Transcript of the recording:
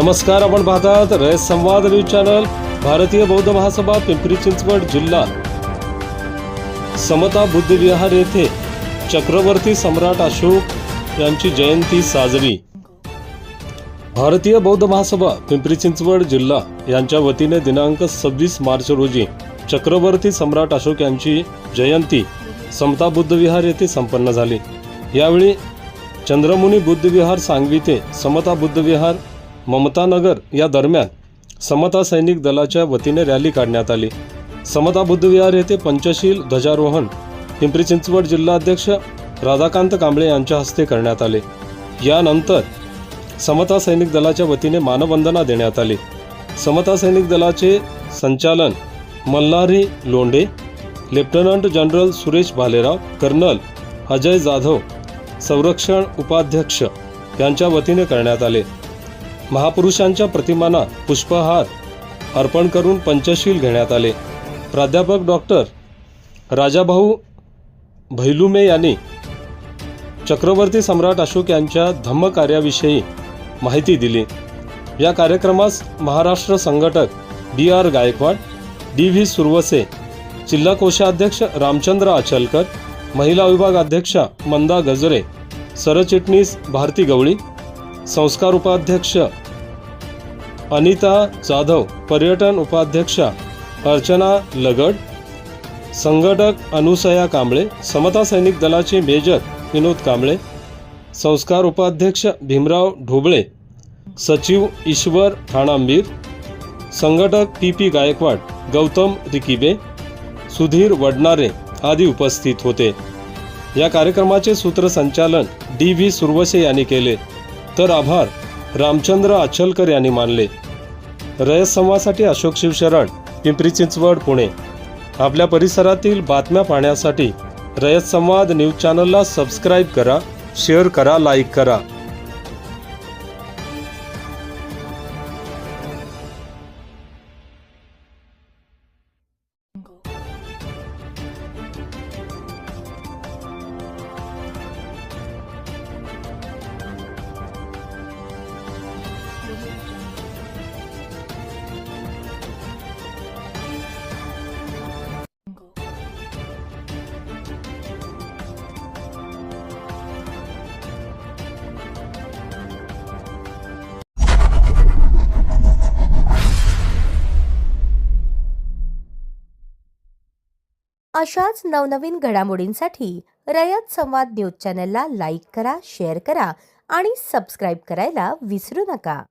नमस्कार, आपण पाहतात रयत संवाद न्यूज चॅनल. भारतीय बौद्ध महासभा पिंपरी चिंचवड जिल्हा समता बुद्ध विहार येथे चक्रवर्ती सम्राट अशोक यांची जयंती साजरी. भारतीय बौद्ध महासभा पिंपरी चिंचवड जिल्हा यांच्या वतीने दिनांक 26 मार्च रोजी चक्रवर्ती सम्राट अशोक यांची जयंती समता बुद्ध विहार येथे संपन्न झाली. यावेळी चंद्रमुनी बुद्ध विहार सांगवी ते समता बुद्ध विहार ममतानगर या दरम्यान समता सैनिक दलाच्या वतीने रॅली काढण्यात आली. समता बुद्ध विहार येथे पंचशील ध्वजारोहण पिंपरी चिंचवड जिल्हाध्यक्ष राधाकांत कांबळे यांच्या हस्ते करण्यात आले. यानंतर समता सैनिक दलाच्या वतीने मानवंदना देण्यात आली. समता सैनिक दलाचे संचालन Malhari Londhe, lieutenant general Suresh Bhalerao, colonel Ajay Jadhav, संरक्षण उपाध्यक्ष यांच्या वतीने करण्यात आले. महापुरुषांच्या प्रतिमांना पुष्पहार अर्पण करून पंचशील घेण्यात आले. प्राध्यापक डॉक्टर राजाभाऊ भैलुमे यांनी चक्रवर्ती सम्राट अशोक यांच्या धम्मकार्याविषयी माहिती दिली. या कार्यक्रमास महाराष्ट्र संघटक DR गायकवाड, DV सुरवसे, जिल्हा कोषाध्यक्ष रामचंद्र अचलकर, महिला विभाग अध्यक्षा मंदा गजरे, सरचिटणीस भारती गवळी, संस्कार उपाध्यक्ष अनिता जाधव, पर्यटन उपाध्यक्षा अर्चना लगड, संघटक अनुसया कांबळे, समता सैनिक दलाचे मेजर विनोद कांबळे, संस्कार उपाध्यक्ष भीमराव ढोबळे, सचिव ईश्वर ठाणांबीर, संघटक PP गायकवाड, गौतम रिकिबे, सुधीर वडनारे आदी उपस्थित होते. या कार्यक्रमाचे सूत्रसंचालन DV सुरवसे यांनी केले, तर आभार रामचंद्र अचलकर यांनी मानले. रयत संवादसाठी अशोक शिवशरण, पिंपरी चिंचवड, पुणे. आपल्या परिसरातील बातम्या पाहण्यासाठी रयत संवाद न्यूज चॅनलला सबस्क्राईब करा, शेअर करा, लाईक करा. अशाच नवनवीन घडामोडींसाठी रयत संवाद न्यूज चॅनलला लाईक करा, शेअर करा आणि सबस्क्राईब करायला विसरू नका.